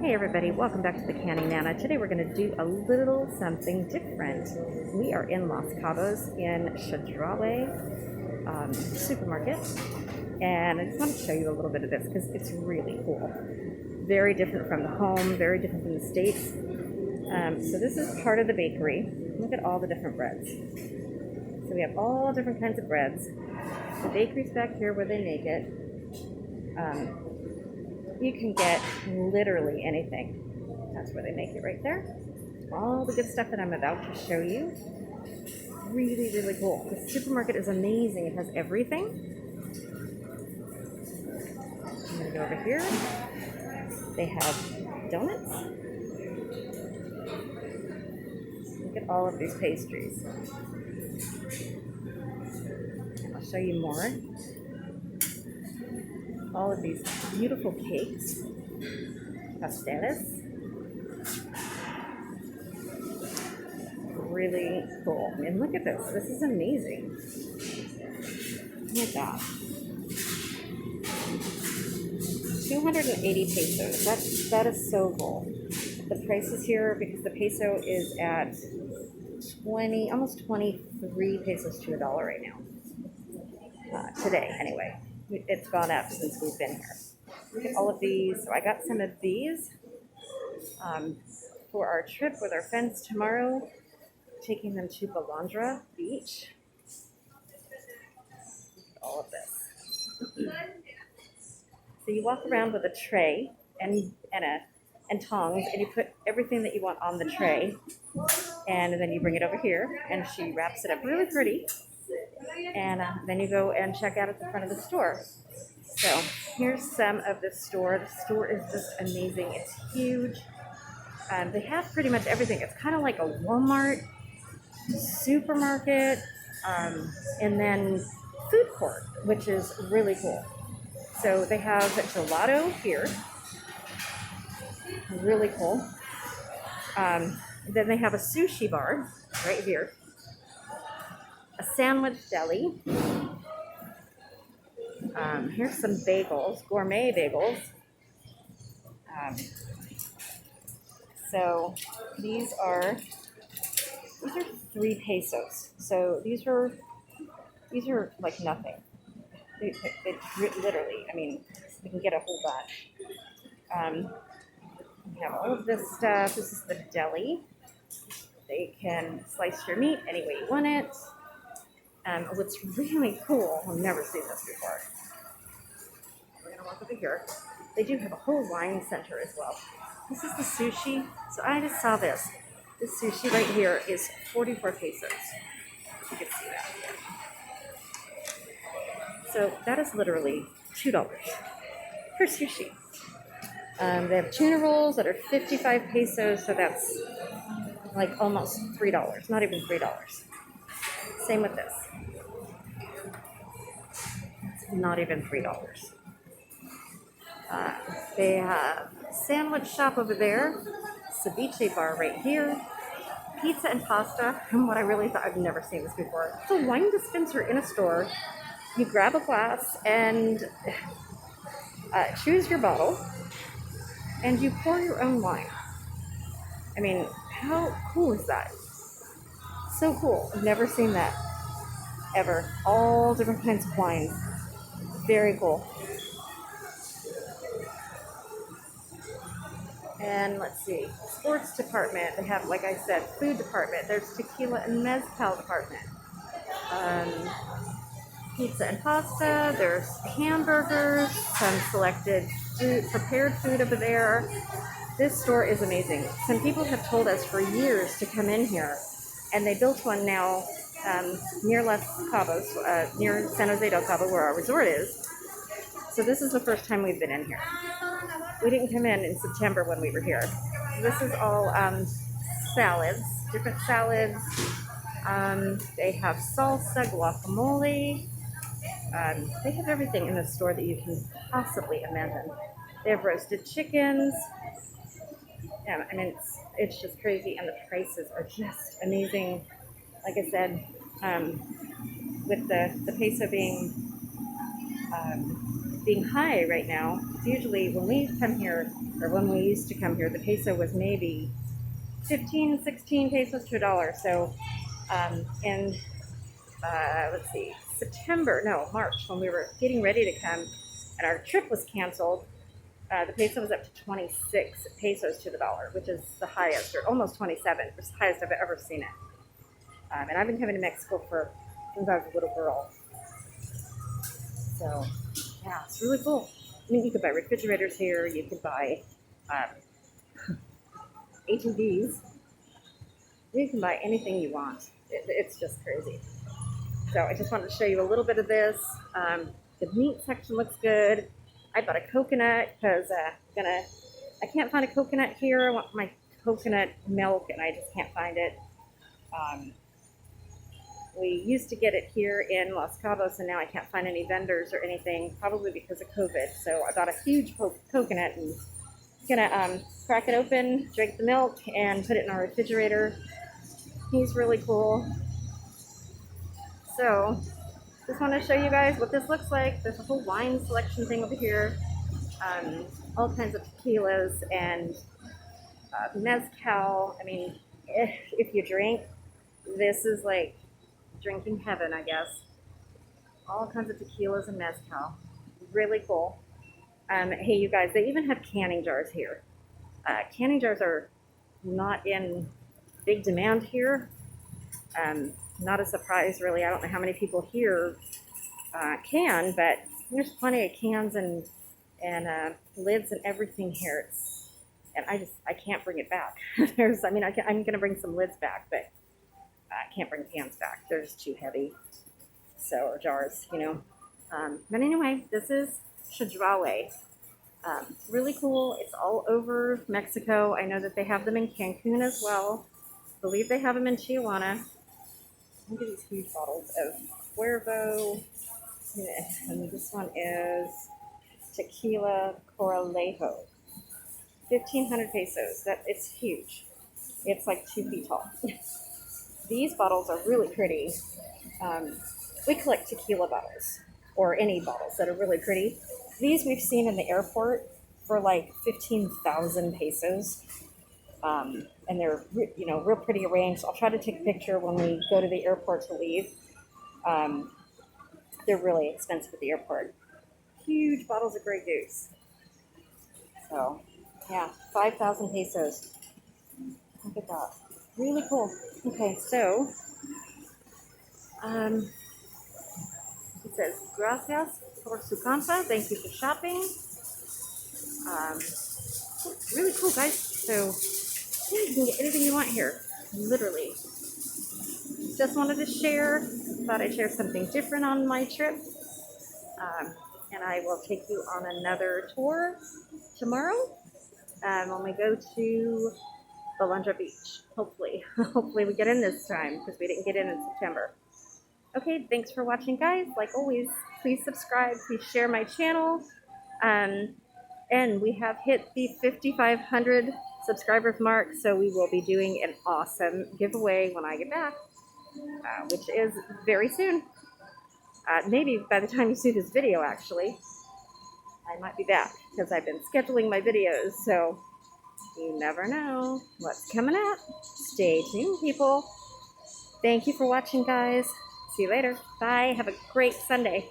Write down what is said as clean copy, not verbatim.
Hey everybody, welcome back to the Canning Nana. Today we're going to do a little something different. We are in Los Cabos in Chedraui supermarket, and I just want to show you a little bit of this because it's really cool. Very different from the home, very different from the States. So this is part of the bakery. Look at all the different breads. So we have all different kinds of breads. The bakery's back here where they make it. You can get literally anything. That's where they make it right there. All the good stuff that I'm about to show you. Really, really cool. The supermarket is amazing. It has everything. I'm going to go over here. They have donuts. Look at all of these pastries. I'll show you more. All of these beautiful cakes, pasteles, really cool. And look at this. This is amazing. Oh my gosh. 280 pesos. That is so cool. The prices here, because the peso is at 20, almost 23 pesos to $1 right now. Today, anyway. It's gone up since we've been here. Look at all of these. So I got some of these for our trip with our friends tomorrow, taking them to Balandra Beach. Look at all of this. So you walk around with a tray and tongs, and you put everything that you want on the tray, and then you bring it over here, and she wraps it up really pretty. And then you go and check out at the front of the store. So here's some of the store. The store is just amazing. It's huge. They have pretty much everything. It's kind of like a Walmart, supermarket, and then food court, which is really cool. So they have gelato here. Really cool. Then they have a sushi bar right here. A sandwich deli. Here's some bagels, gourmet bagels. So these are 3 pesos. So these are like nothing. They literally, I mean, you can get a whole batch. We have all of this stuff. This is the deli. They can slice your meat any way you want it. What's really cool, I've never seen this before. We're going to walk over here. They do have a whole wine center as well. This is the sushi. So I just saw this. This sushi right here is 44 pesos. You can see that here. So that is literally $2 for sushi. They have tuna rolls that are 55 pesos, so that's like almost $3, not even $3. Same with this. Not even $3. They have a sandwich shop over there, Ceviche Bar right here, pizza and pasta. And what I really thought, I've never seen this before. It's a wine dispenser in a store. You grab a glass and choose your bottle, and you pour your own wine. I mean, how cool is that? So cool. I've never seen that ever. All different kinds of wines. Very cool. And let's see, sports department. They have, like I said, food department. There's tequila and mezcal department. Pizza and pasta. There's hamburgers. Some selected food, prepared food over there. This store is amazing. Some people have told us for years to come in here, and they built one now near Los Cabos, near San Jose del Cabo, where our resort is. So this is the first time we've been in here. We didn't come in September when we were here. This is all salads, different salads. They have salsa, guacamole. They have everything in the store that you can possibly imagine. They have roasted chickens. Yeah, I mean, it's just crazy, and the prices are just amazing. Like I said, with the peso being being high right now. Usually when we come here, or when we used to come here, the peso was maybe 15, 16 pesos to $1. So in let's see, March, when we were getting ready to come and our trip was canceled, the peso was up to 26 pesos to the dollar, which is the highest, or almost 27. It's the highest I've ever seen it. And I've been coming to Mexico since I was a little girl. So, yeah, it's really cool. I mean, you could buy refrigerators here. You could buy ATVs. You can buy anything you want. It's just crazy. So I just wanted to show you a little bit of this. The meat section looks good. I bought a coconut because I can't find a coconut here. I want my coconut milk and I just can't find it. We used to get it here in Los Cabos, and now I can't find any vendors or anything, probably because of COVID. So I bought a huge coconut and I'm gonna crack it open, drink the milk, and put it in our refrigerator. He's really cool. So just want to show you guys what this looks like. There's a whole wine selection thing over here. All kinds of tequilas and mezcal. I mean, if you drink, this is like drinking heaven, I guess. All kinds of tequilas and mezcal. Really cool. Hey, you guys, they even have canning jars here. Canning jars are not in big demand here. Not a surprise, really. I don't know how many people here can, but there's plenty of cans and lids and everything here. And I can't bring it back. I'm gonna bring some lids back, but I can't bring cans back. They're just too heavy. So, or jars, you know. But anyway, this is Chedraui. Really cool. It's all over Mexico. I know that they have them in Cancun as well. I believe they have them in Tijuana. Look at these huge bottles of Cuervo. And this one is Tequila Coralejo. 1,500 pesos. It's huge. It's like 2 feet tall. These bottles are really pretty. We collect tequila bottles, or any bottles that are really pretty. These we've seen in the airport for like 15,000 pesos. And they're, real pretty arranged. I'll try to take a picture when we go to the airport to leave. They're really expensive at the airport. Huge bottles of Grey Goose. So, yeah, 5,000 pesos. Look at that. Really cool. Okay, so, it says, gracias por su compra. Thank you for shopping. Really cool, guys. So, you can get anything you want here. Literally. Just wanted to share. Thought I'd share something different on my trip. And I will take you on another tour tomorrow when we go to Balundra Beach. Hopefully. Hopefully we get in this time because we didn't get in September. Okay, thanks for watching, guys. Like always, please subscribe. Please share my channel. And we have hit the 5,500 subscribers mark, so we will be doing an awesome giveaway when I get back, which is very soon. Maybe by the time you see this video, actually, I might be back because I've been scheduling my videos, so you never know what's coming up. Stay tuned, people. Thank you for watching, guys. See you later. Bye. Have a great Sunday.